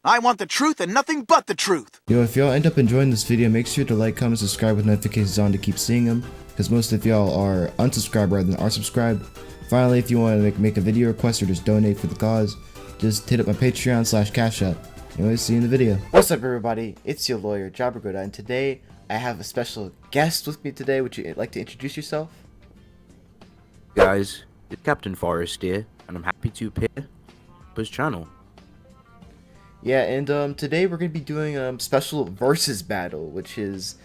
I want the truth and nothing but the truth. Yo, if y'all end up enjoying this video, make sure to like, comment, subscribe with notifications on to keep seeing them, because most of y'all are unsubscribed rather than are subscribed. Finally, if you want to make a video request or just donate for the cause, just hit up my Patreon/Cash App. Anyways, see you in the video. What's up, everybody? It's your lawyer, Godot, and today I have a special guest with me today. Would you like to introduce yourself? Guys, it's Captain Forrest here, and I'm happy to appear on his channel. Yeah, and today we're gonna be doing special versus battle, which is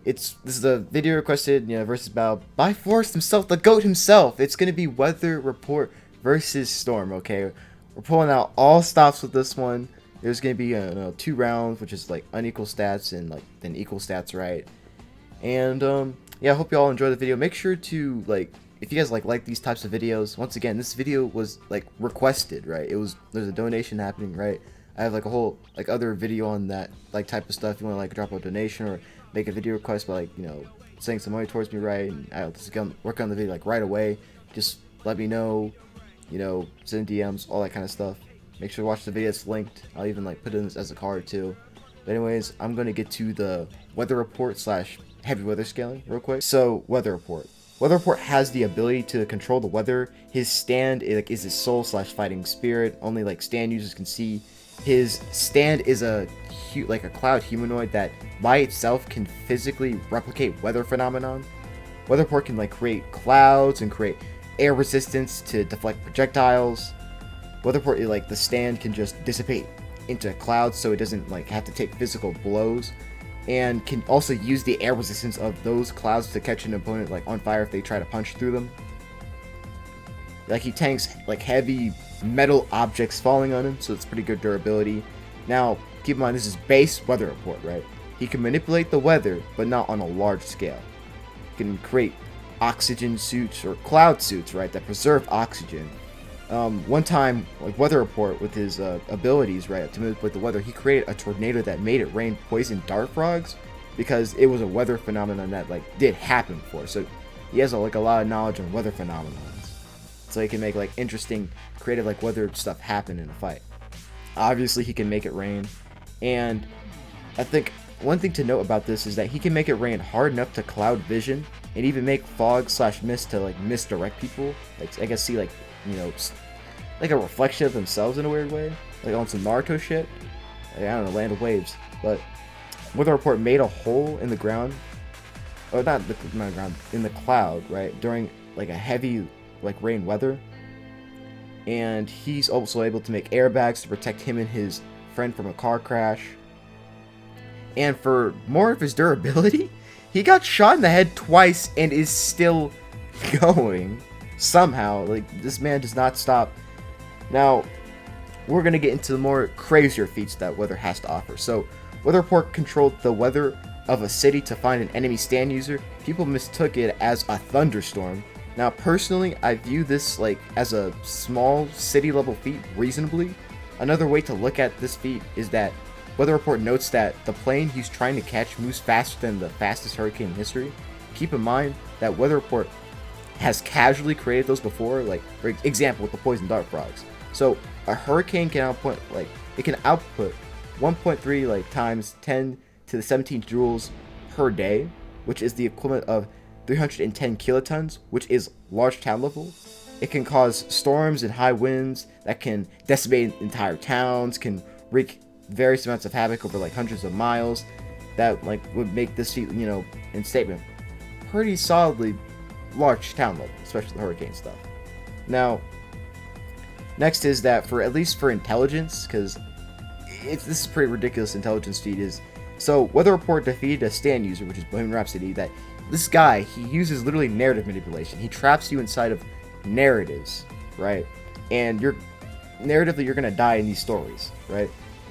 this is a video requested, versus battle by Forrest himself, the GOAT himself. It's gonna be Weather Report versus Storm. Okay, we're pulling out all stops with this one. There's gonna be 2 rounds, which is like unequal stats and then equal stats, right? And yeah, I hope you all enjoy the video. Make sure to if you guys like these types of videos. Once again, this video was requested, right? There's a donation happening, right? I have a whole other video on that type of stuff. If you want to drop a donation or make a video request by saying some money towards me, right? And I'll just work on the video right away. Just let me know, send DMs, all that kind of stuff. Make sure to watch the video. It's linked. I'll even put it in as a card too. But anyways, I'm gonna get to the weather report / heavy weather scaling real quick. So weather report. Weather Report has the ability to control the weather. His stand is his soul / fighting spirit. Only stand users can see. His stand is a cloud humanoid that by itself can physically replicate weather phenomenon. Weather Report can create clouds and create air resistance to deflect projectiles. Weather Report the stand can just dissipate into clouds, so it doesn't have to take physical blows, and can also use the air resistance of those clouds to catch an opponent on fire if they try to punch through them. He tanks heavy metal objects falling on him, so it's pretty good durability. Now, keep in mind this is base Weather Report, right? He can manipulate the weather, but not on a large scale. He can create oxygen suits or cloud suits, right, that preserve oxygen. One time, Weather Report with his abilities, right, to manipulate the weather, he created a tornado that made it rain poison dart frogs because it was a weather phenomenon that did happen before. So he has a lot of knowledge on weather phenomenons. So he can make interesting, creative weather stuff happen in a fight. Obviously, he can make it rain, and I think one thing to note about this is that he can make it rain hard enough to cloud vision, and even make fog / mist to misdirect people. I guess see a reflection of themselves in a weird way, on some Naruto shit. I don't know, Land of Waves. But Weather Report made a hole in the ground, or not ground, in the cloud, right, during a heavy rain weather. And he's also able to make airbags to protect him and his friend from a car crash. And for more of his durability, he got shot in the head twice and is still going somehow. This man does not stop. Now we're gonna get into the more crazier feats that weather has to offer. So Weather Report controlled the weather of a city to find an enemy stand user. People mistook it as a thunderstorm. Now, personally, I view this as a small city-level feat reasonably. Another way to look at this feat is that Weather Report notes that the plane he's trying to catch moves faster than the fastest hurricane in history. Keep in mind that Weather Report has casually created those before, for example with the poison dart frogs. So a hurricane can output 1.3 times 10 to the 17 joules per day, which is the equivalent of 310 kilotons, which is large town level. It can cause storms and high winds that can decimate entire towns, can wreak various amounts of havoc over hundreds of miles. That would make this feat, in statement, pretty solidly large town level, especially the hurricane stuff. Now, next is that at least for intelligence, because this is pretty ridiculous intelligence feat is. So Weather Report defeated a stand user, which is Bohemian Rhapsody, that this guy, he uses literally narrative manipulation. He traps you inside of narratives, right? And narratively, you're gonna die in these stories, right?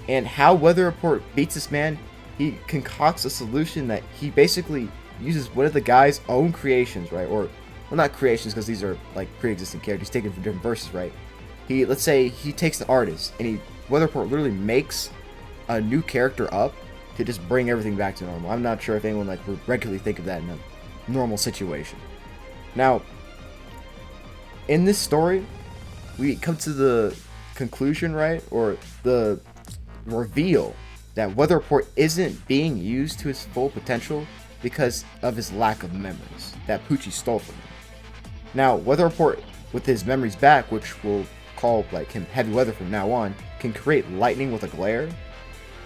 And how Weather Report beats this man, he concocts a solution that he basically uses one of the guy's own creations, right? Or, well, not creations, because these are pre-existing characters taken from different verses, right? Let's say he takes the artist, and Weather Report literally makes a new character up to just bring everything back to normal. I'm not sure if anyone would regularly think of that in a normal situation. Now, in this story, we come to the conclusion, right, or the reveal that Weather Report isn't being used to his full potential because of his lack of memories that Poochie stole from him. Now, Weather Report, with his memories back, which we'll call like him Heavy Weather from now on, can create lightning with a glare,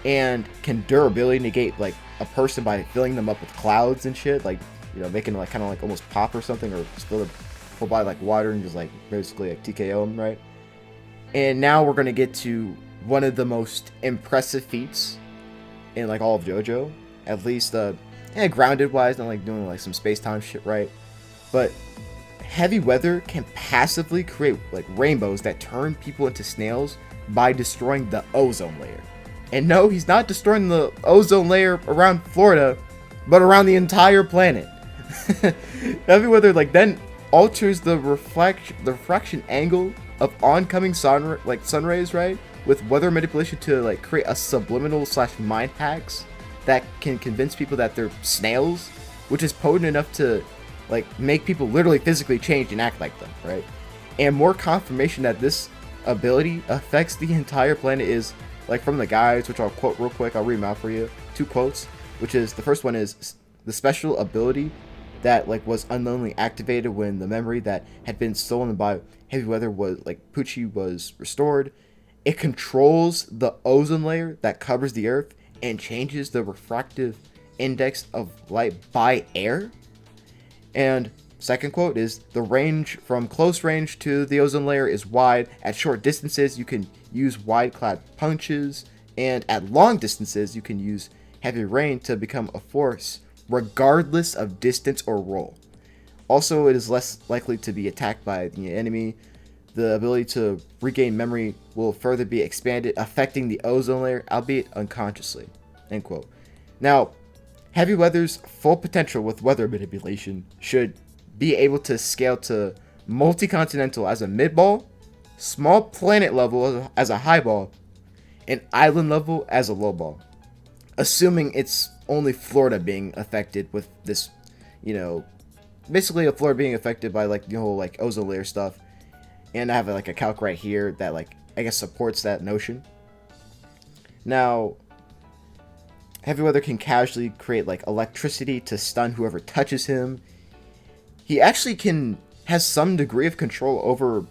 and can durability negate like a person by filling them up with clouds and shit, like, you know, making like kind of like almost pop or something, or spill the whole body like water and just like basically like TKO him, right? And now we're gonna get to one of the most impressive feats in like all of JoJo, at least grounded wise, not like doing like some space-time shit, right? But Heavy Weather can passively create like rainbows that turn people into snails by destroying the ozone layer. And no, he's not destroying the ozone layer around Florida, but around the entire planet. Heavy Weather like then alters the refraction angle of oncoming sun rays, right? With weather manipulation to like create a subliminal / mind hacks that can convince people that they're snails, which is potent enough to like make people literally physically change and act like them, right? And more confirmation that this ability affects the entire planet is like from the guides, which I'll quote real quick. I'll read them out for you. 2 quotes, which is the first one is the special ability that like was unknowingly activated when the memory that had been stolen by Heavy Weather was like Poochie was restored. It controls the ozone layer that covers the earth and changes the refractive index of light by air. And second quote is the range from close range to the ozone layer is wide. At short distances you can use wide cloud punches, and at long distances you can use heavy rain to become a force regardless of distance or roll. Also, it is less likely to be attacked by the enemy. The ability to regain memory will further be expanded, affecting the ozone layer, albeit unconsciously. End quote. Now, Heavy Weather's full potential with weather manipulation should be able to scale to multi-continental as a mid-ball, small planet level as a high ball, and island level as a low ball. Assuming it's only Florida being affected with this, you know, basically a Florida being affected by like the whole like ozone layer stuff. And I have like a calc right here that like I guess supports that notion. Now, Heavy Weather can casually create like electricity to stun whoever touches him. He actually has some degree of control over,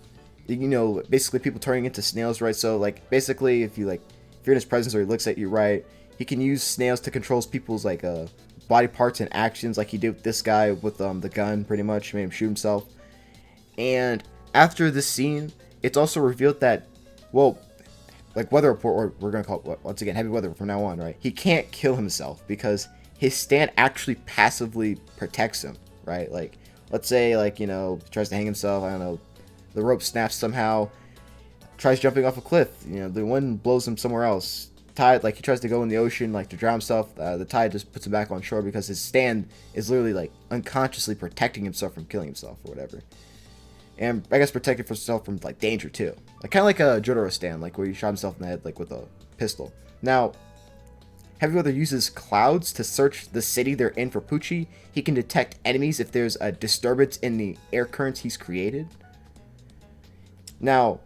you know, basically people turning into snails, right? So like basically if you're in his presence or he looks at you, right, he can use snails to control people's like body parts and actions, like he did with this guy with the gun, pretty much made him shoot himself. And after this scene, it's also revealed that, well, like Weather Report, or we're gonna call it once again Heavy Weather from now on, right? He can't kill himself because his stand actually passively protects him, right? Like, let's say, like, you know, he tries to hang himself. I don't know, the rope snaps somehow. Tries jumping off a cliff. You know, the wind blows him somewhere else. Tide, like he tries to go in the ocean, like to drown himself. The tide just puts him back on shore because his stand is literally like unconsciously protecting himself from killing himself or whatever. And I guess protecting himself from like danger too, like kind of like a JoJo stand, like where he shot himself in the head like with a pistol. Now, Heavy Weather uses clouds to search the city they're in for Poochie. He can detect enemies if there's a disturbance in the air currents he's created. Now,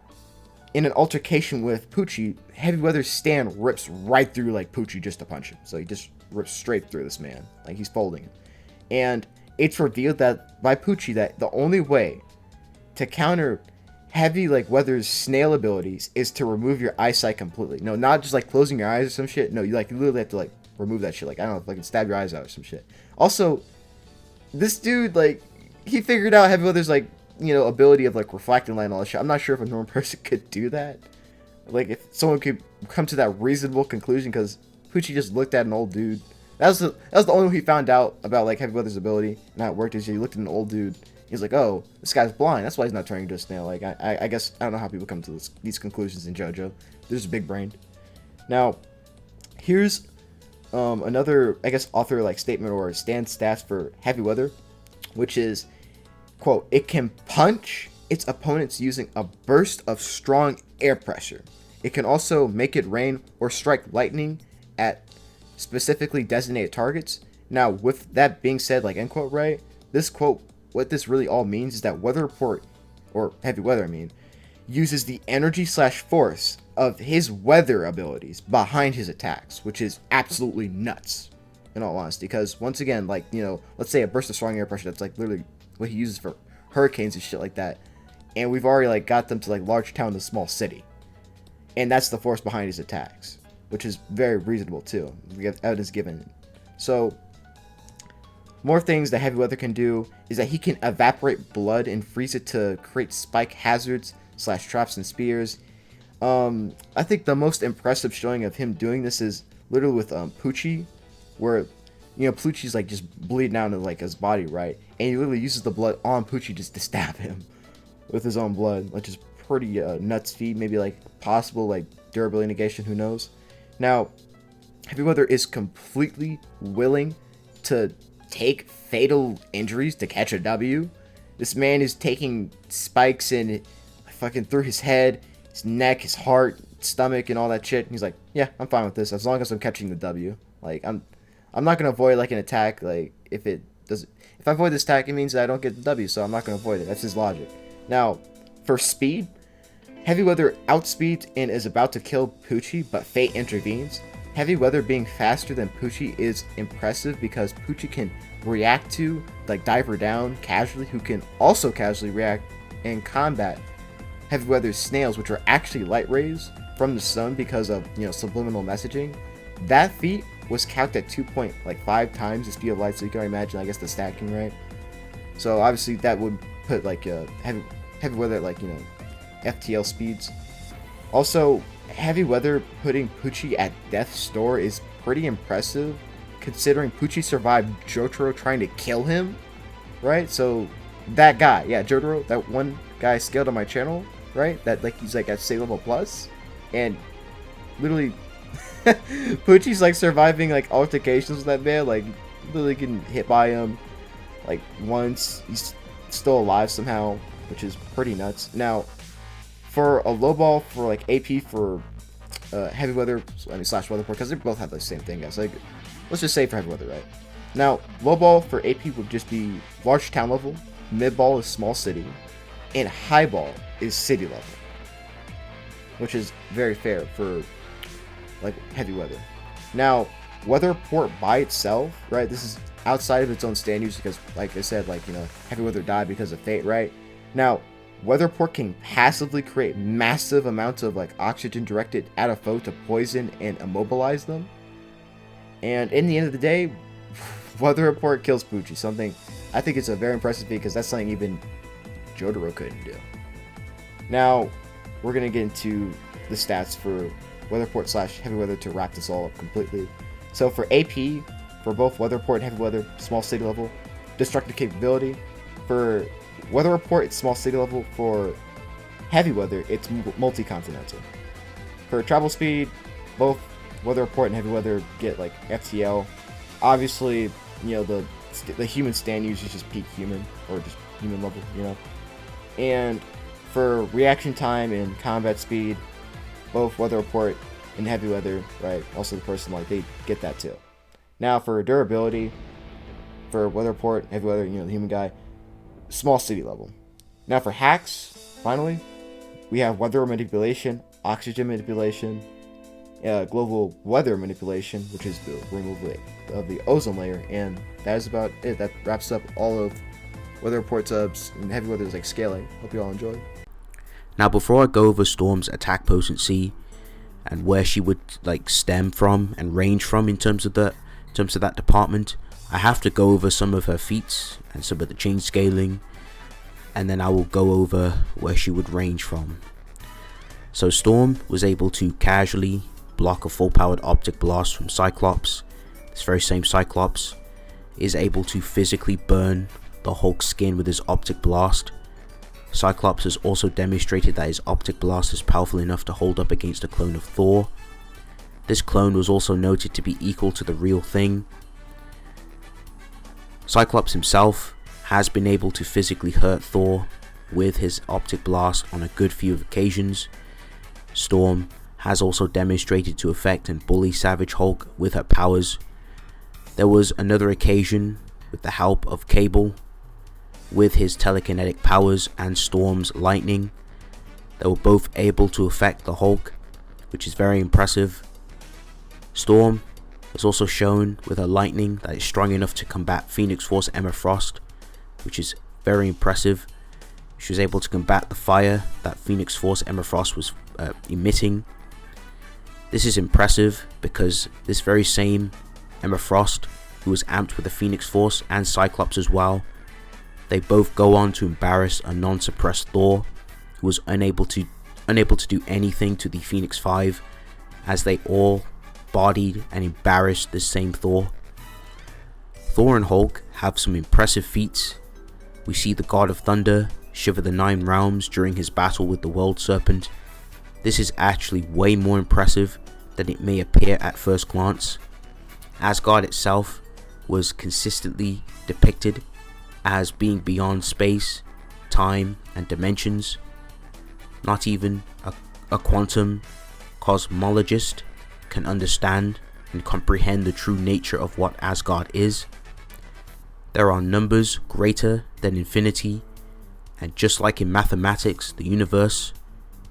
in an altercation with Poochie, Heavy Weather's stand rips right through like Poochie just to punch him. So he just rips straight through this man, like he's folding him. And it's revealed that by Poochie that the only way to counter Heavy like Weather's snail abilities is to remove your eyesight completely. No, not just like closing your eyes or some shit. No, you literally have to like remove that shit. Like, I don't know, if I can stab your eyes out or some shit. Also, this dude, like, he figured out Heavy Weather's like, you know, ability of like reflecting light and all that shit. I'm not sure if a normal person could do that. Like, if someone could come to that reasonable conclusion, because Poochie just looked at an old dude. That was the only way he found out about like Heavy Weather's ability and how it worked, is he looked at an old dude. He's like, oh, this guy's blind. That's why he's not turning into a snail. Like, I guess I don't know how people come to these conclusions in JoJo. They're just big brained. Now, here's another, I guess, author like statement or stand stats for Heavy Weather, which is, quote, it can punch its opponents using a burst of strong air pressure. It can also make it rain or strike lightning at specifically designated targets. Now, with that being said, like, end quote, right? This quote, what this really all means is that Weather Report, or Heavy Weather, I mean, uses the energy slash force of his weather abilities behind his attacks, which is absolutely nuts, in all honesty. Because once again, like, you know, let's say a burst of strong air pressure, that's like literally what he uses for hurricanes and shit like that. And we've already like got them to like large town to small city. And that's the force behind his attacks, which is very reasonable too. We have evidence given. So more things that heavy weather can do is that he can evaporate blood and freeze it to create spike hazards slash traps and spears. I think the most impressive showing of him doing this is literally with Poochie, where, you know, Poochie's like just bleeding out of like his body, right? And he literally uses the blood on Poochie just to stab him with his own blood, which is pretty nuts feat. Maybe like possible like durability negation, who knows? Now, heavy weather is completely willing to take fatal injuries to catch a W. This man is taking spikes in fucking through his head, his neck, his heart, stomach, and all that shit. And he's like, yeah, I'm fine with this as long as I'm catching the W. Like, I'm not gonna avoid like an attack. Like, if I avoid this attack, it means that I don't get the W, so I'm not gonna avoid it. That's his logic. Now, for speed, heavy weather outspeeds and is about to kill Poochie, but fate intervenes. Heavy weather being faster than Poochie is impressive because Poochie can react to, like, Diver Down casually, who can also casually react and combat heavy weather's snails, which are actually light rays from the sun because of, you know, subliminal messaging. That feat was capped at 2.5 times the speed of light, so you can imagine, I guess, the stacking, right? So obviously that would put like heavy weather at, like, you know, FTL speeds. Also, heavy weather putting Poochie at death's door is pretty impressive, considering Poochie survived JoJo trying to kill him, right? So that guy, yeah, JoJo, that one guy scaled on my channel, right? That, like, he's like at state level plus, and literally Poochie's like surviving like altercations with that man, like literally getting hit by him like once. He's still alive somehow, which is pretty nuts. Now, for a low ball for like AP for heavy weather, slash weather port, because they both have the same thing, guys. Like, let's just say for heavy weather, right? Now, low ball for AP would just be large town level, mid ball is small city, and high ball is city level, which is very fair for like heavy weather. Now, weather port by itself, right? This is outside of its own stand use because, like I said, like, you know, heavy weather died because of fate, right? Now, weather port can passively create massive amounts of like oxygen directed at a foe to poison and immobilize them. And in the end of the day, weather report kills Poochie. Something I think it's a very impressive feat because that's something even JoJo couldn't do. Now, we're gonna get into the stats for weather port slash heavy weather to wrap this all up completely. So for AP, for both weather report and heavy weather, small city level, destructive capability. For weather report, it's small city level. For heavy weather, it's multi-continental. For travel speed, both weather report and heavy weather get like FTL. Obviously, you know, the human stand use is just peak human, or just human level, you know. And for reaction time and combat speed, both weather report and heavy weather, right? Also the person, like, they get that too. Now for durability, for weather report, heavy weather, you know, the human guy, small city level. Now for hacks, finally, we have weather manipulation, oxygen manipulation, global weather manipulation, which is the removal of the ozone layer, and that is about it. That wraps up all of weather report subs and heavy weather is like scaling. Hope you all enjoy. Now, before I go over Storm's attack potency and where she would like stem from and range from in terms of that department, I have to go over some of her feats and some of the chain scaling, and then I will go over where she would range from. So Storm was able to casually block a full powered optic blast from Cyclops. This very same Cyclops is able to physically burn the Hulk's skin with his optic blast. Cyclops has also demonstrated that his optic blast is powerful enough to hold up against a clone of Thor. This clone was also noted to be equal to the real thing. Cyclops himself has been able to physically hurt Thor with his optic blast on a good few occasions. Storm has also demonstrated to affect and bully Savage Hulk with her powers. There was another occasion with the help of Cable with his telekinetic powers and Storm's lightning. They were both able to affect the Hulk, which is very impressive. Storm is also shown with her lightning that is strong enough to combat Phoenix Force Emma Frost, which is very impressive. She was able to combat the fire that Phoenix Force Emma Frost was emitting. This is impressive because this very same Emma Frost, who was amped with the Phoenix Force and Cyclops as well, they both go on to embarrass a non-suppressed Thor, who was unable to do anything to the Phoenix Five, as they all bodied and embarrassed the same Thor. Thor and Hulk have some impressive feats. We see the God of Thunder shiver the 9 realms during his battle with the World Serpent. This is actually way more impressive than it may appear at first glance. Asgard itself was consistently depicted as being beyond space, time, and dimensions. Not even a quantum cosmologist can understand and comprehend the true nature of what Asgard is. There are numbers greater than infinity, and just like in mathematics, the universe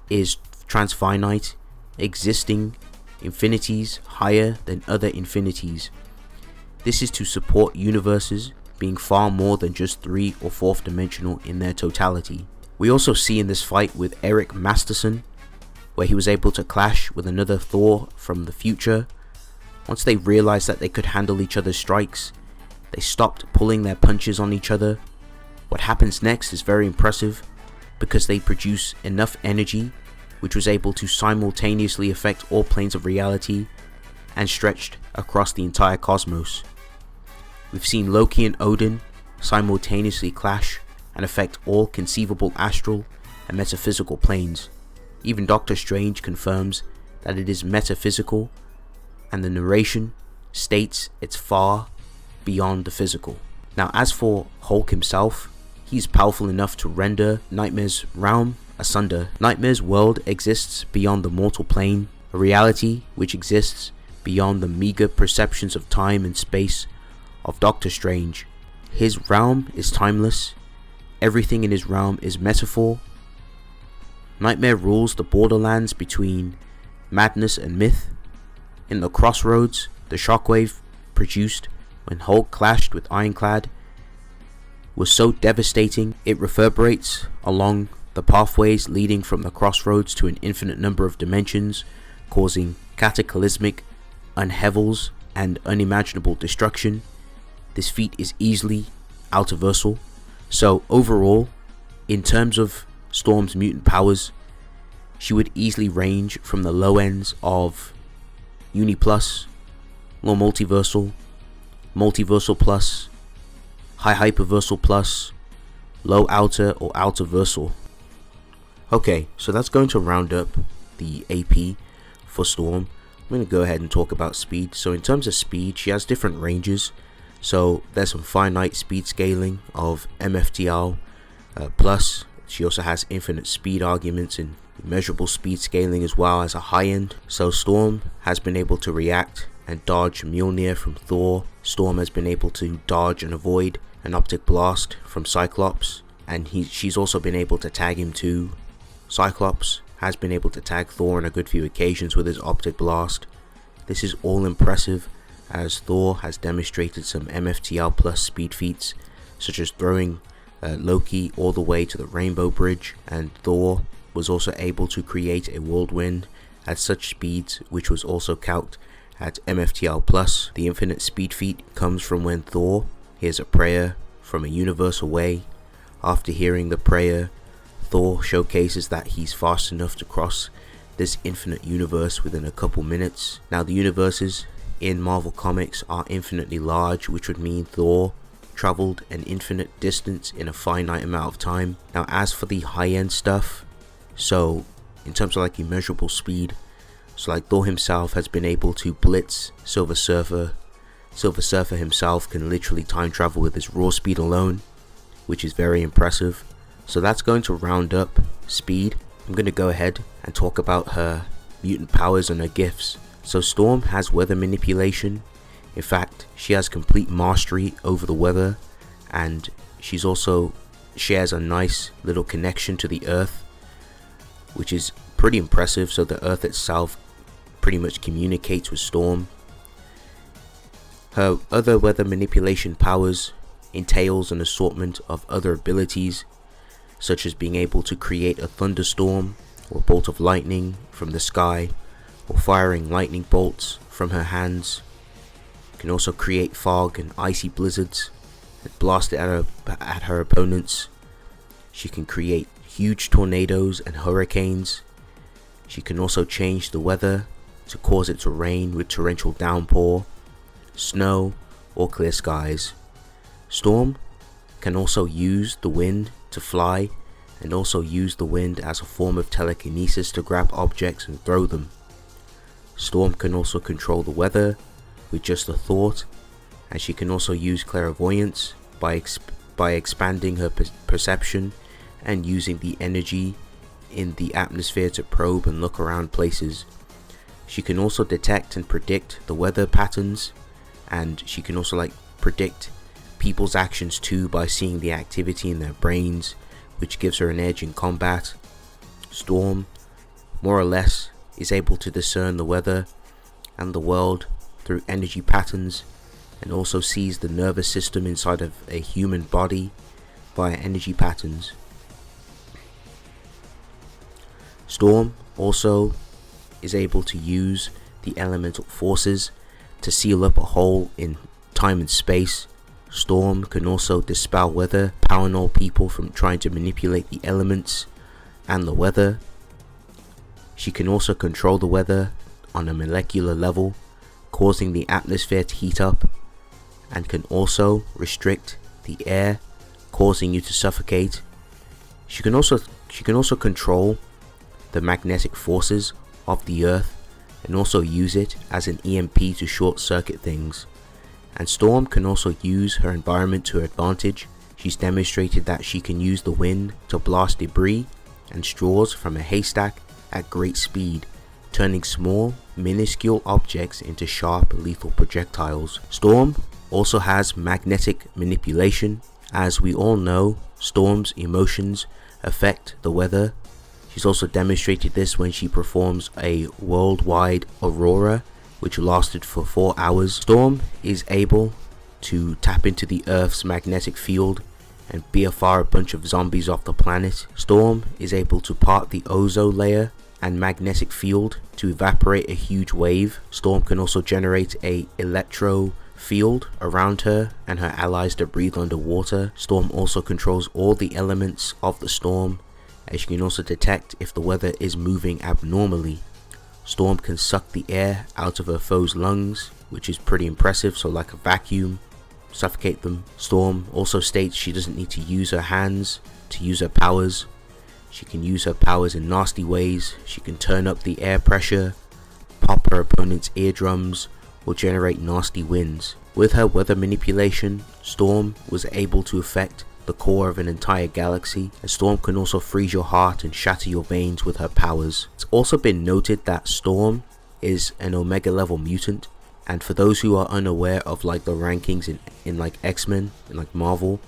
is transfinite, existing infinities higher than other infinities. This is to support universes being far more than just 3 or 4th dimensional in their totality. We also see in this fight with Eric Masterson, where he was able to clash with another Thor from the future. Once they realized that they could handle each other's strikes, they stopped pulling their punches on each other. What happens next is very impressive because they produce enough energy which was able to simultaneously affect all planes of reality and stretched across the entire cosmos. We've seen Loki and Odin simultaneously clash and affect all conceivable astral and metaphysical planes. Even Doctor Strange confirms that it is metaphysical, and the narration states it's far beyond the physical. Now, as for Hulk himself, he's powerful enough to render Nightmare's realm asunder. Nightmare's world exists beyond the mortal plane, a reality which exists beyond the meager perceptions of time and space of Doctor Strange. His realm is timeless. Everything in his realm is metaphor. Nightmare rules the borderlands between madness and myth. In the crossroads, the shockwave produced when Hulk clashed with Ironclad was so devastating it reverberates along the pathways leading from the crossroads to an infinite number of dimensions, causing cataclysmic unhevels and unimaginable destruction. This feat is easily multiversal. So overall, in terms of Storm's mutant powers, she would easily range from the low ends of Uni Plus, Low Multiversal, Multiversal Plus, High Hyperversal Plus, Low Outer or Outerversal. Okay, so that's going to round up the AP for Storm. I'm going to go ahead and talk about speed. So in terms of speed, she has different ranges. So there's some finite speed scaling of MFTL plus. She also has infinite speed arguments and immeasurable speed scaling as well as a high end. So Storm has been able to react and dodge Mjolnir from Thor. Storm has been able to dodge and avoid an optic blast from Cyclops, and she's also been able to tag him too. Cyclops has been able to tag Thor on a good few occasions with his optic blast. This is all impressive, as Thor has demonstrated some MFTL plus speed feats, such as throwing Loki all the way to the Rainbow Bridge, and Thor was also able to create a whirlwind at such speeds, which was also calced at MFTL plus. The infinite speed feat comes from when Thor hears a prayer from a universe away. After hearing the prayer, Thor showcases that he's fast enough to cross this infinite universe within a couple minutes. Now, the universes in Marvel Comics are infinitely large, which would mean Thor traveled an infinite distance in a finite amount of time. Now, as for the high-end stuff, so in terms of like immeasurable speed, so like Thor himself has been able to blitz Silver Surfer. Silver Surfer himself can literally time travel with his raw speed alone, which is very impressive. So that's going to round up speed. I'm going to go ahead and talk about her mutant powers and her gifts. So Storm has weather manipulation. In fact, she has complete mastery over the weather, and she's also shares a nice little connection to the earth. which is pretty impressive. So the Earth itself pretty much communicates with Storm. Her other weather manipulation powers entails an assortment of other abilities, such as being able to create a thunderstorm or a bolt of lightning from the sky, or firing lightning bolts from her hands. Can also create fog and icy blizzards and blast it at her opponents. She can create huge tornadoes and hurricanes. She can also change the weather to cause it to rain with torrential downpour, snow, or clear skies. Storm can also use the wind to fly, and also use the wind as a form of telekinesis to grab objects and throw them. Storm can also control the weather with just a thought, and she can also use clairvoyance by expanding her perception and using the energy in the atmosphere to probe and look around places. She can also detect and predict the weather patterns, and she can also predict people's actions too by seeing the activity in their brains, which gives her an edge in combat. Storm, more or less, is able to discern the weather and the world through energy patterns, and also sees the nervous system inside of a human body via energy patterns. Storm also is able to use the elemental forces to seal up a hole in time and space. Storm can also dispel weather, paranoid people from trying to manipulate the elements and the weather. She can also control the weather on a molecular level, causing the atmosphere to heat up, and can also restrict the air, causing you to suffocate. She can also control the magnetic forces of the Earth, and also use it as an EMP to short circuit things. And Storm can also use her environment to her advantage. She's demonstrated that she can use the wind to blast debris and straws from a haystack at great speed, turning small, minuscule objects into sharp, lethal projectiles. Storm also has magnetic manipulation. As we all know, Storm's emotions affect the weather. She's also demonstrated this when she performs a worldwide aurora, which lasted for 4 hours. Storm is able to tap into the Earth's magnetic field and fire a bunch of zombies off the planet. Storm is able to part the ozone layer and magnetic field to evaporate a huge wave. Storm can also generate a electro field around her and her allies to breathe underwater. Storm also controls all the elements of the storm, as she can also detect if the weather is moving abnormally. Storm can suck the air out of her foe's lungs, which is pretty impressive, so like a vacuum, suffocate them. Storm also states she doesn't need to use her hands to use her powers. She can use her powers in nasty ways. She can turn up the air pressure, pop her opponent's eardrums, or generate nasty winds. With her weather manipulation, Storm was able to affect the core of an entire galaxy, and Storm can also freeze your heart and shatter your veins with her powers. It's also been noted that Storm is an Omega level mutant, and for those who are unaware of the rankings in X-Men and Marvel,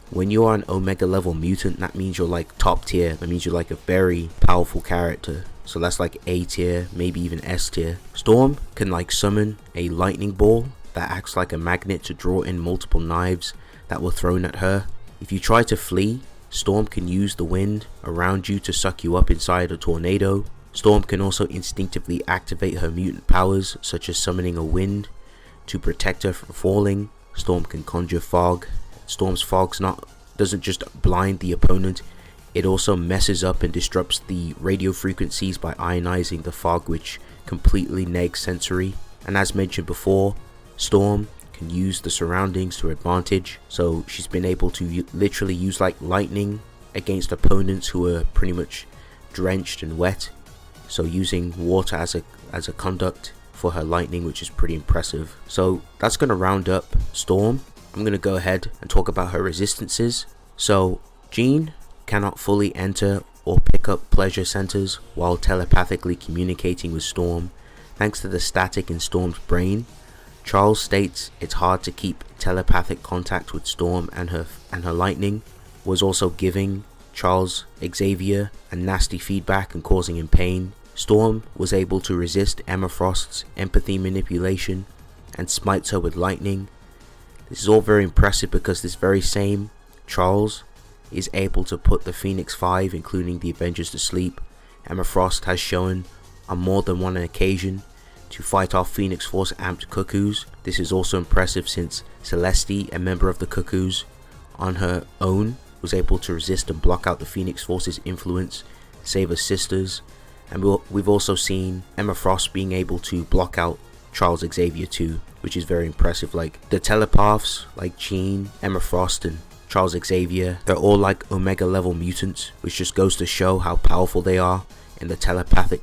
when you are an Omega level mutant, that means you're top tier. That means you're a very powerful character. So that's A tier, maybe even S tier. Storm can summon a lightning ball that acts like a magnet to draw in multiple knives that were thrown at her. If you try to flee, Storm can use the wind around you to suck you up inside a tornado. Storm can also instinctively activate her mutant powers, such as summoning a wind to protect her from falling. Storm can conjure fog. Storm's fog doesn't just blind the opponent, it also messes up and disrupts the radio frequencies by ionizing the fog, which completely negs sensory. And as mentioned before, Storm can use the surroundings to her advantage, so she's been able to literally use lightning against opponents who are pretty much drenched and wet, so using water as a conduct for her lightning, which is pretty impressive. So that's going to round up Storm. I'm going to go ahead and talk about her resistances. So Jean cannot fully enter or pick up pleasure centers while telepathically communicating with Storm, thanks to the static in Storm's brain. Charles states it's hard to keep telepathic contact with Storm, and her lightning was also giving Charles Xavier a nasty feedback and causing him pain, Storm was able to resist Emma Frost's empathy manipulation and smites her with lightning. This is all very impressive because this very same Charles is able to put the Phoenix Five, including the Avengers, to sleep. Emma Frost has shown on more than one occasion to fight off Phoenix Force amped Cuckoos. This is also impressive since Celeste, a member of the Cuckoos, on her own was able to resist and block out the Phoenix Force's influence, save her sisters. And we've also seen Emma Frost being able to block out Charles Xavier too, which is very impressive. Like the telepaths, like Jean, Emma Frost, and Charles Xavier, they're all like Omega level mutants, which just goes to show how powerful they are in the telepathic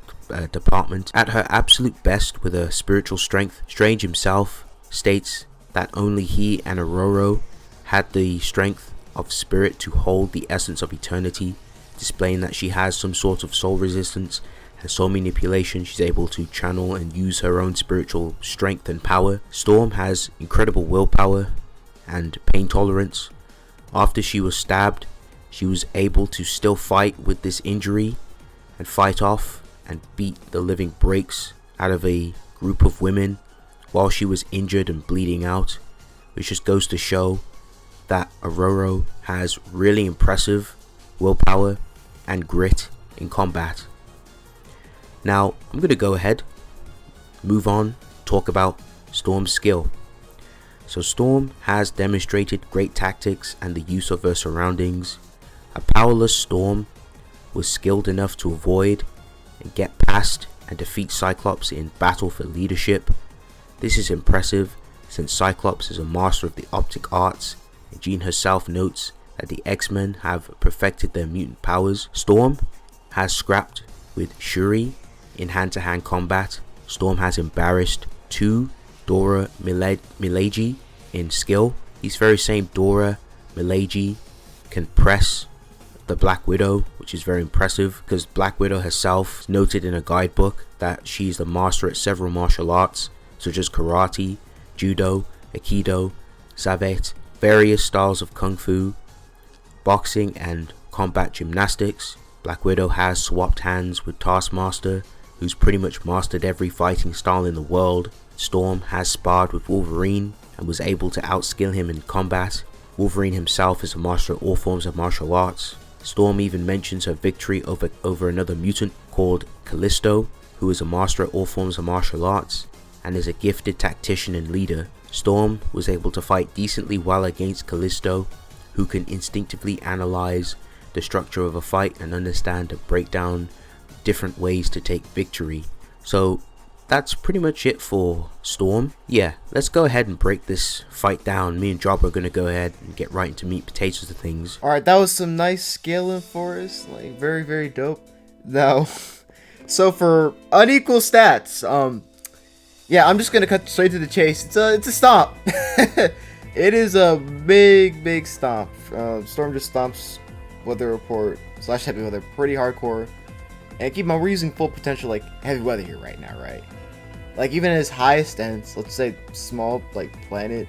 department. At her absolute best with her spiritual strength, Strange himself states that only he and Aurora had the strength of spirit to hold the essence of eternity, displaying that she has some sort of soul resistance and soul manipulation. She's able to channel and use her own spiritual strength and power. Storm has incredible willpower and pain tolerance. After she was stabbed, she was able to still fight with this injury and fight off and beat the living breaks out of a group of women while she was injured and bleeding out, which just goes to show that Aurora has really impressive willpower and grit in combat. Now I'm going to go ahead, move on, talk about Storm's skill. So Storm has demonstrated great tactics and the use of her surroundings. A powerless Storm was skilled enough to avoid and get past and defeat Cyclops in battle for leadership. This is impressive since Cyclops is a master of the optic arts, and Jean herself notes that the X-Men have perfected their mutant powers. Storm has scrapped with Shuri in hand-to-hand combat. Storm has embarrassed 2 Dora Milaje in skill. These very same Dora Milaje can press the Black Widow, which is very impressive because Black Widow herself noted in a guidebook that she's the master at several martial arts such as karate, judo, aikido, savate, various styles of kung fu, boxing and combat gymnastics. Black Widow has swapped hands with Taskmaster, who's pretty much mastered every fighting style in the world. Storm has sparred with Wolverine and was able to outskill him in combat. Wolverine himself is a master at all forms of martial arts. Storm even mentions her victory over another mutant called Callisto, who is a master at all forms of martial arts and is a gifted tactician and leader. Storm was able to fight decently well against Callisto, who can instinctively analyze the structure of a fight and understand and break down different ways to take victory. So that's pretty much it for Storm. Yeah, let's go ahead and break this fight down. Me and Job are going to go ahead and get right into meat potatoes of things. Alright, that was some nice scaling for us. Like, very, very dope. Now, so for unequal stats, yeah, I'm just going to cut straight to the chase. It's a stomp. It is a big stomp. Storm just stomps weather report / heavy weather pretty hardcore. And keep in mind, we're using full potential, like, heavy weather here right now, right? Like, even at its highest ends, let's say small, like, planet.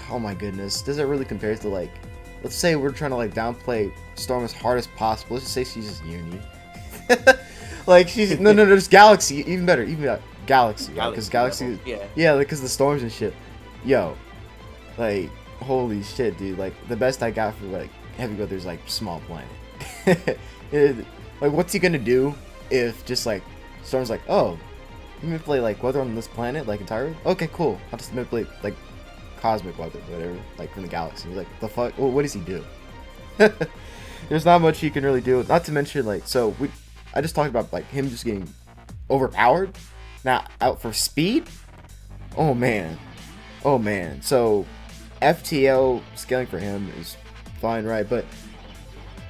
Oh my goodness. Does it really compare to, like, let's say we're trying to, like, downplay Storm as hard as possible. Let's just say she's just Uni. Like, she's, no, just Galaxy. Even better. Galaxy. Because Galaxy, yeah, because the storms and shit. Yo. Like, holy shit, dude. Like, the best I got for, like, heavy weather is, like, small planet. Like, what's he gonna do if just, like, Storm's like, oh, you manipulate, like, weather on this planet, like, entirely? Okay, cool. I'll just manipulate, like, cosmic weather, whatever, like, from the galaxy. He's like, the fuck? Well, what does he do? There's not much he can really do. Not to mention, like, so, I just talked about, like, him just getting overpowered. Now, out for speed? Oh, man. So, FTL scaling for him is fine, right? But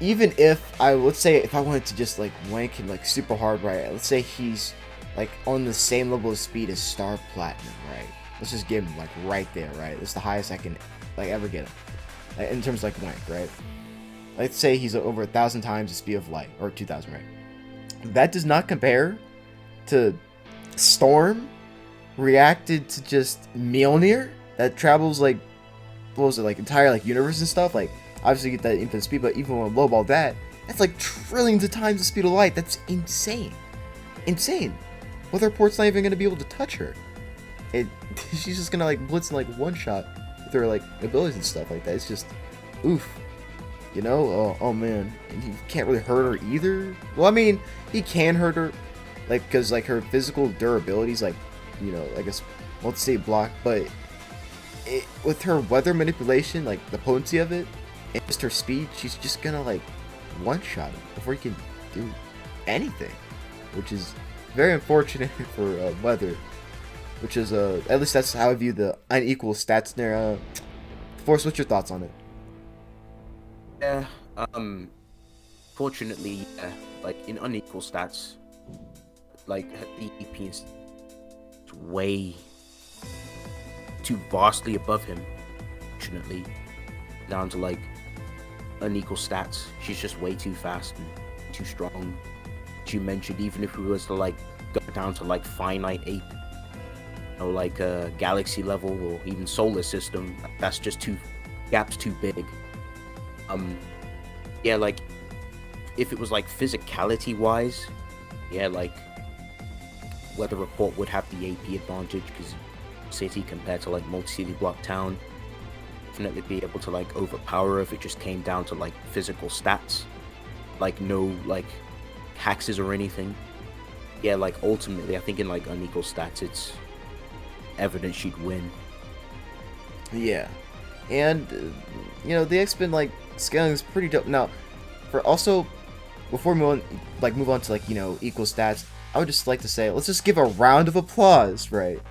even if let's say if I wanted to just, like, rank him, like, super hard, right? Let's say he's, like, on the same level of speed as Star Platinum, right? Let's just give him, like, right there, right? It's the highest I can, like, ever get him, like, in terms of, like, rank, right? Let's say he's over 1,000 times the speed of light, or 2,000, right? That does not compare to Storm reacted to just Mjolnir that travels, like, what was it, like, entire, like, universe and stuff. Like, obviously get that infinite speed, but even when lowball that, that's like trillions of times the speed of light. That's insane. Insane. Weather report's not even gonna be able to touch her. She's just gonna like blitz in like one shot with her like abilities and stuff like that. It's just oof. You know? Oh man. And he can't really hurt her either. Well, I mean, he can hurt her, like, because like her physical durability's like, you know, I guess let's say block, but with her weather manipulation, like the potency of it, and just her speed, she's just gonna like one shot him before he can do anything, which is very unfortunate for weather. Which is at least that's how I view the unequal stats there. Force, what's your thoughts on it? Yeah, fortunately, like in unequal stats, like the EP is way too vastly above him. Fortunately, down to like unequal stats, she's just way too fast and too strong. As you mentioned, even if we was to like go down to like finite ape, or like a galaxy level or even solar system, that's just gaps too big. Yeah, like if it was like physicality wise, yeah, like weather report would have the AP advantage because city compared to like multi-city block town, definitely be able to like overpower her if it just came down to like physical stats, like no like hexes or anything. Yeah, like ultimately I think in like unequal stats it's evident she'd win. Yeah, and you know the X-Men like scaling is pretty dope. Now, for also before we move on to like, you know, equal stats, I would just like to say let's just give a round of applause, right?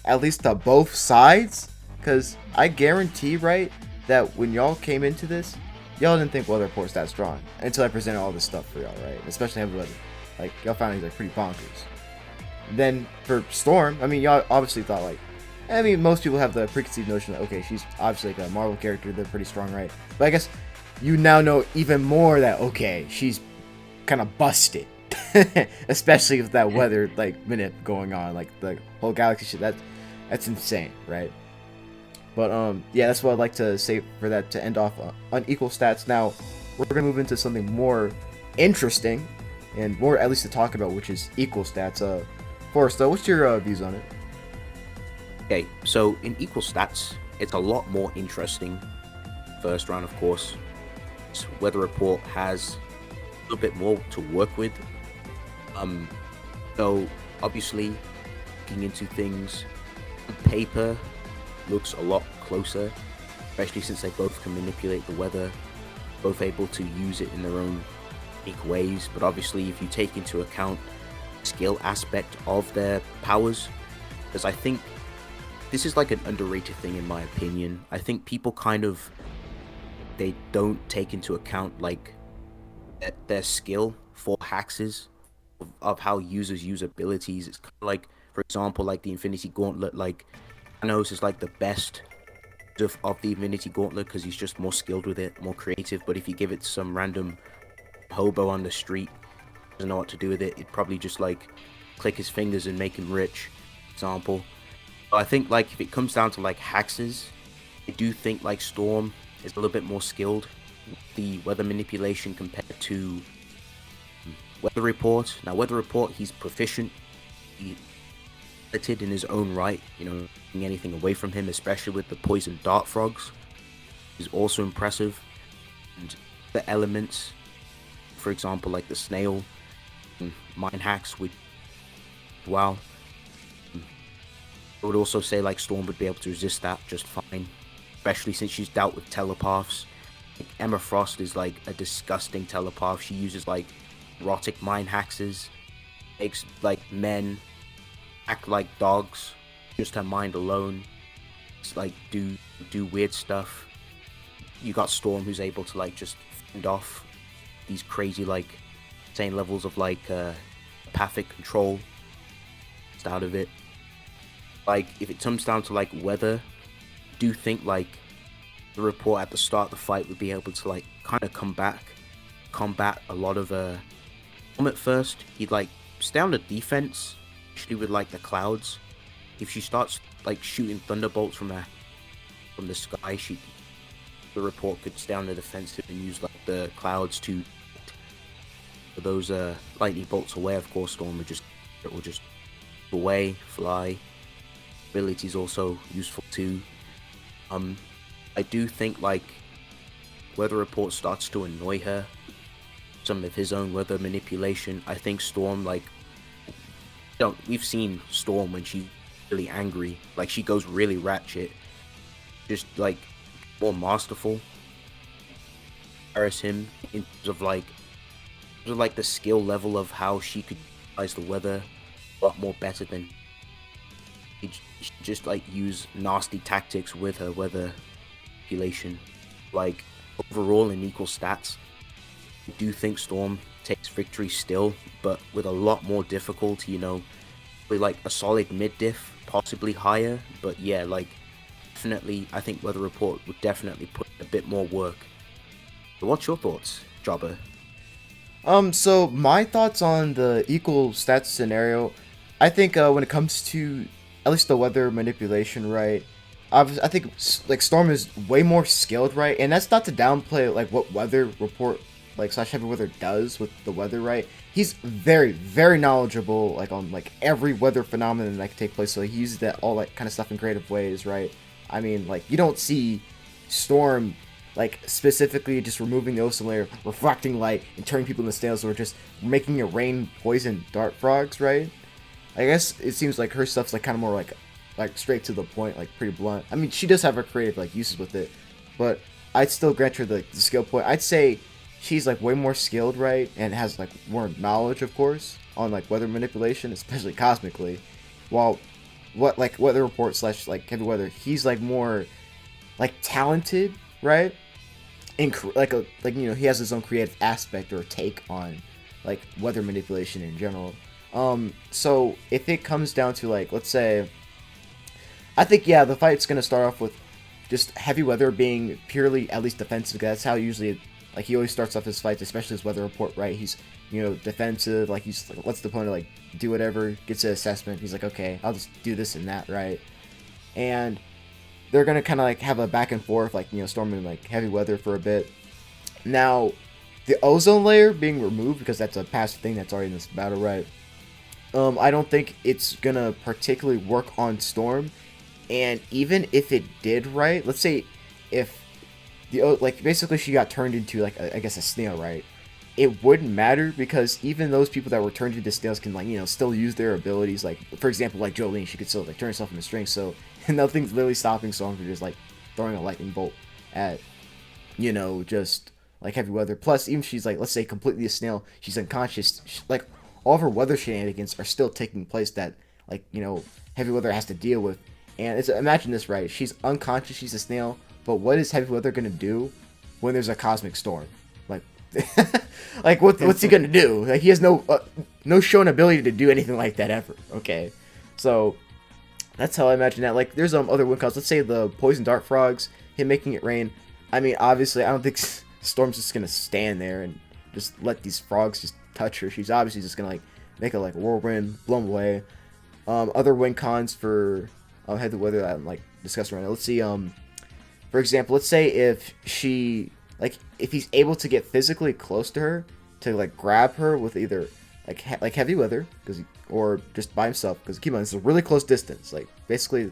At least to both sides, because I guarantee, right, that when y'all came into this, y'all didn't think weather report stats strong until I presented all this stuff for y'all, right? Especially heavy weather, like y'all found these like pretty bonkers. Then for Storm, I mean, y'all obviously thought like, I mean, most people have the preconceived notion that, okay, she's obviously like a Marvel character, they're pretty strong, right? But I guess you now know even more that, okay, she's kind of busted. Especially with that weather, like, minute going on, like, the whole galaxy shit, that's insane, right? But, yeah, that's what I'd like to say for that, to end off on equal stats. Now, we're gonna move into something more interesting, and more, at least to talk about, which is equal stats. Forrest, what's your views on it? Okay, so in equal stats, it's a lot more interesting. First round, of course, weather report has a little bit more to work with. So obviously, looking into things on paper looks a lot closer, especially since they both can manipulate the weather, both able to use it in their own unique ways. But obviously, if you take into account skill aspect of their powers, because I think this is like an underrated thing in my opinion. I think people they don't take into account like their skill for hexes of how users use abilities. It's kind of like, for example, like the Infinity Gauntlet, like Thanos is like the best of the Infinity Gauntlet because he's just more skilled with it, more creative. But if you give it to some random hobo on the street, doesn't know what to do with it, it'd probably just like click his fingers and make him rich, for example. But I think like if it comes down to like hexes, I do think like Storm is a little bit more skilled with the weather manipulation compared to Weather Report. Now Weather Report, he's proficient, he's limited in his own right, you know, taking anything away from him, especially with the poison dart frogs, is also impressive. And the elements, for example, like the snail, mine hacks would, wow. I would also say like Storm would be able to resist that just fine, especially since she's dealt with telepaths. Like Emma Frost is like a disgusting telepath. She uses like erotic mind hexes, makes like men act like dogs, just her mind alone. It's like do weird stuff. You got Storm who's able to like just fend off these crazy like insane levels of like empathic control out of it. Like if it comes down to like weather, I do think like the report at the start of the fight would be able to like kind of combat a lot of at first he'd like stay on the defense, especially with like the clouds. If she starts like shooting thunderbolts from the sky, she the report could stay on the defensive and use like the clouds to those lightning bolts away. Of course, Storm will just away, fly. Ability is also useful too. I do think like Weather Report starts to annoy her. Some of his own weather manipulation. I think Storm we've seen Storm when she's really angry. Like she goes really ratchet. Just like more masterful. Embarrass him in terms of like the skill level of how she could utilize the weather a lot more better than she just like use nasty tactics with her weather manipulation. Like overall in equal stats, I do think Storm takes victory still, but with a lot more difficulty, you know, with like a solid mid diff, possibly higher, but yeah, like definitely I think Weather Report would definitely put a bit more work. So what's your thoughts, Jobber? So my thoughts on the equal stats scenario, I think when it comes to at least the weather manipulation, right? I think like Storm is way more skilled, right? And that's not to downplay like what Weather Report like / Heavy Weather does with the weather, right? He's very, very knowledgeable like on like every weather phenomenon that can take place. So he uses that all that kind of stuff in creative ways, right? I mean, like you don't see Storm like specifically just removing the ozone layer, reflecting light, and turning people into snails, or just making it rain poison dart frogs, right? I guess it seems like her stuff's like kind of more like straight to the point, like pretty blunt. I mean, she does have her creative like uses with it, but I'd still grant her the skill point. I'd say she's like way more skilled, right, and has like more knowledge, of course, on like weather manipulation, especially cosmically. While Weather Report / like Heavy Weather, he's like more like talented, right? And like you know, he has his own creative aspect or take on like weather manipulation in general. So if it comes down to like, let's say, I think yeah, the fight's gonna start off with just Heavy Weather being purely at least defensive. That's how usually like he always starts off his fights, especially his Weather Report, right? He's, you know, defensive, like he's like, lets the opponent like do whatever, gets an assessment. He's like, okay, I'll just do this and that, right? And they're gonna kind of like have a back and forth, like, you know, Storm and like Heavy Weather for a bit. Now, the ozone layer being removed, because that's a past thing that's already in this battle, right? I don't think it's gonna particularly work on Storm. And even if it did, right? Let's say if the like basically she got turned into like I guess a snail, right? It wouldn't matter, because even those people that were turned into snails can, like, you know, still use their abilities. Like for example, like Jolene, she could still like turn herself into string. So nothing's literally stopping Storm from just like throwing a lightning bolt at, you know, just like Heavy Weather. Plus, even if she's like, let's say, completely a snail, she's unconscious. Like all of her weather shenanigans are still taking place that, like, you know, Heavy Weather has to deal with. And it's, imagine this, right? She's unconscious, she's a snail, but what is Heavy Weather gonna do when there's a cosmic storm? Like, like what's he gonna do? Like, he has no shown ability to do anything like that ever. Okay, so that's how I imagine that. Like, there's other win cons. Let's say the poison dart frogs, him making it rain. I mean, obviously, I don't think Storm's just gonna stand there and just let these frogs just touch her. She's obviously just gonna like make a like whirlwind, blow them away. Other win cons for Heavy Weather that I'm like discussing right now. Let's see. For example, let's say if if he's able to get physically close to her to like grab her with either like Heavy Weather, or just by himself, because keep in mind, it's a really close distance, like basically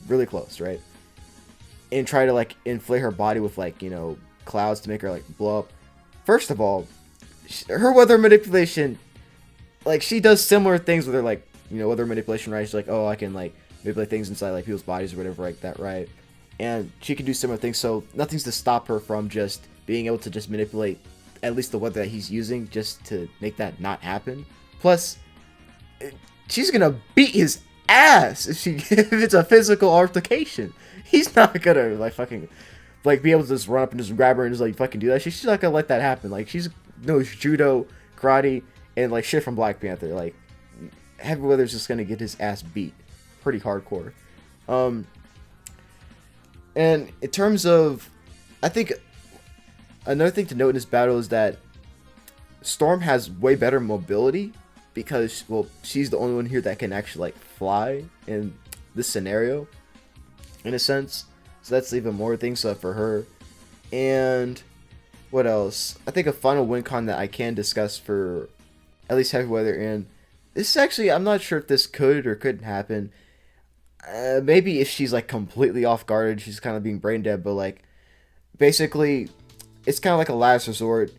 really close, right? And try to like inflate her body with like, you know, clouds to make her like blow up. First of all, her weather manipulation, like she does similar things with her, like, you know, weather manipulation, right? She's like, oh, I can like manipulate things inside like people's bodies or whatever like that, right? And she can do similar things, so nothing's to stop her from just being able to just manipulate at least the weather that he's using just to make that not happen. Plus, she's gonna beat his ass if it's a physical altercation. He's not gonna like fucking like be able to just run up and just grab her and just like fucking do that. She's not gonna let that happen. Like, she's knows judo, karate, and like shit from Black Panther. Like, Heavy Weather's just gonna get his ass beat pretty hardcore. And in terms of, I think another thing to note in this battle is that Storm has way better mobility, because, well, she's the only one here that can actually like fly in this scenario, in a sense. So that's even more things for her. And what else? I think a final win con that I can discuss for at least heavy weather, and this is actually, I'm not sure if this could or couldn't happen. Maybe if she's like completely off guard, she's kind of being brain dead, but like basically, it's kind of like a last resort.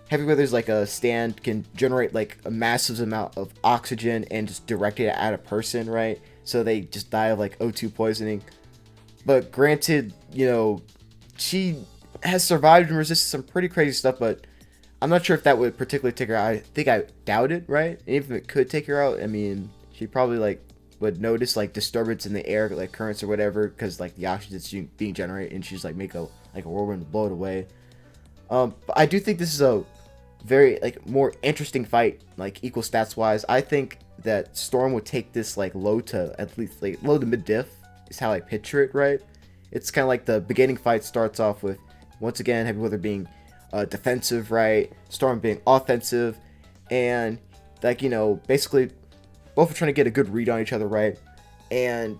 Heavy weather's like a stand can generate like a massive amount of oxygen and just direct it at a person, right? So they just die of like O2 poisoning. But granted, she has survived and resisted some pretty crazy stuff, but I'm not sure if that would particularly take her out. I think I doubt it, right? And even if it could take her out, I mean, she probably like would notice like disturbance in the air, like currents or whatever, because like the oxygen's being generated, and she's like make a whirlwind to blow it away. But I do think this is a very like more interesting fight, like equal stats wise. I think that Storm would take this like low to at least like low to mid diff is how I picture it, right? It's kind of like the beginning fight starts off with once again heavy weather being defensive, right? Storm being offensive, and like basically both are trying to get a good read on each other, right? And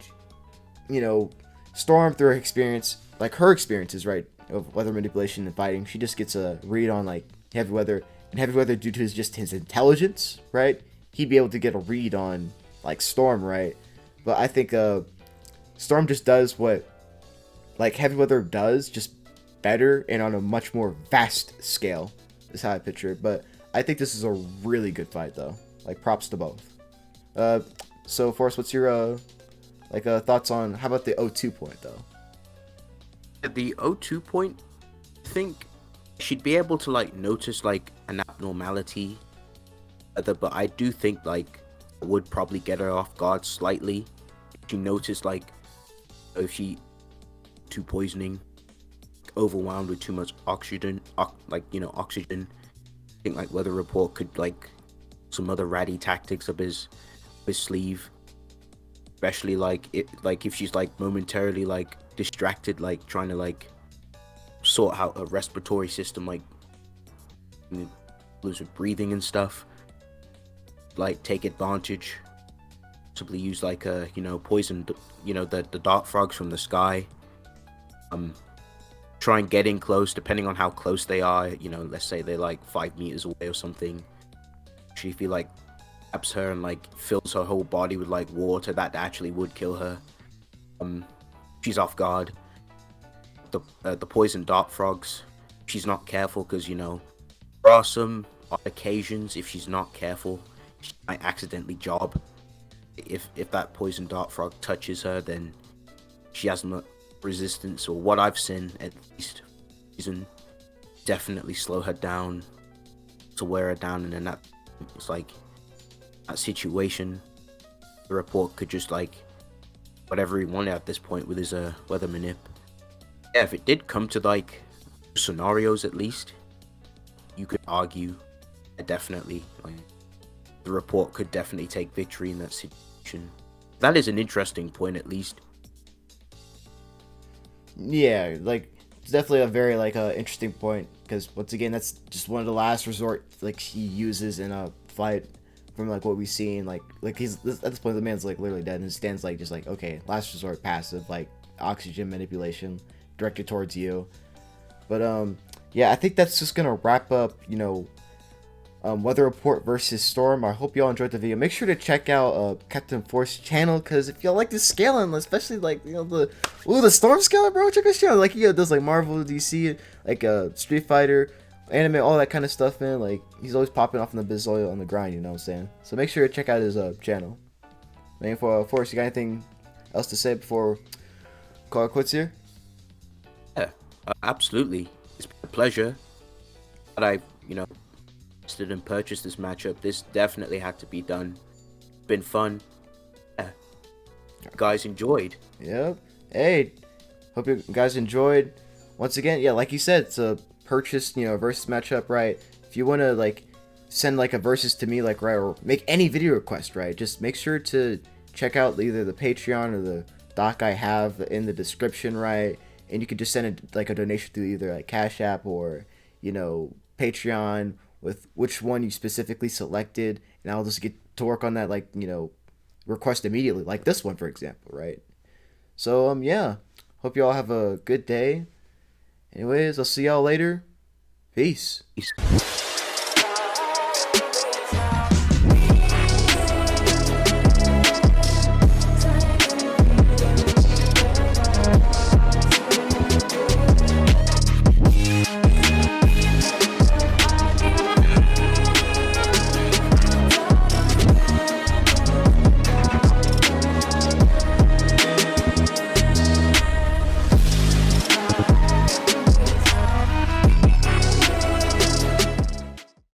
Storm through her experience, like her experiences, right, of weather manipulation and fighting, she just gets a read on like heavy weather, and heavy weather due to his intelligence, right? He'd be able to get a read on like Storm, right? But I think Storm just does what like heavy weather does, just better and on a much more vast scale. Is how I picture it. But I think this is a really good fight, though. Like props to both. So Forrest, what's your thoughts on how about the O2 point though? The O2 point, I think she'd be able to like notice like an abnormality, but I do think like it would probably get her off guard slightly. She noticed like if she too poisoning, overwhelmed with too much oxygen, oxygen. I think like weather report could like some other ratty tactics up his sleeve, especially like if she's like momentarily like distracted, like trying to like sort out a respiratory system, like lose with breathing and stuff, like take advantage, possibly use like a poison, the dart frogs from the sky, try and get in close, depending on how close they are, let's say they're like 5 meters away or something. She feel like grabs her and like fills her whole body with like water that actually would kill her. She's off guard. The poison dart frogs, she's not careful, because there are some occasions if she's not careful she might accidentally job. If that poison dart frog touches her, then she has no resistance, or what I've seen at least, reason definitely slow her down, to wear her down, and then that it's like that situation. The report could just like whatever he wanted at this point with his weather manip. Yeah, if it did come to like scenarios, at least you could argue definitely like the report could definitely take victory in that situation. That is an interesting point, at least. Yeah, like it's definitely a very like interesting point, because once again that's just one of the last resort like he uses in a fight from like what we've seen. Like he's at this point the man's like literally dead, and it stands like just like okay, last resort passive, like oxygen manipulation directed towards you. But yeah, I think that's just gonna wrap up Weather Report versus Storm. I hope y'all enjoyed the video. Make sure to check out Captain Force's channel, because if y'all like the scaling, especially like the Storm scaler, bro, check his channel. Like he does like Marvel, DC, like Street Fighter, anime, all that kind of stuff, man. Like he's always popping off in the biz oil on the grind, you know what I'm saying? So make sure to check out his channel. Man, for Force, you got anything else to say before call it quits here? Yeah, absolutely. It's been a pleasure that I invested and purchased this matchup. This definitely had to be done. Been fun. Yeah. Guys enjoyed. Yep. Hey, hope you guys enjoyed. Once again, yeah, like you said, it's a purchased, versus matchup, right? If you want to like send like a versus to me, like right, or make any video request, right? Just make sure to check out either the Patreon or the doc I have in the description, right? And you can just send a donation through either like Cash App or Patreon, with which one you specifically selected, and I'll just get to work on that request immediately, like this one for example, right? So yeah, hope you all have a good day, Anyways, I'll see y'all later. Peace. Peace.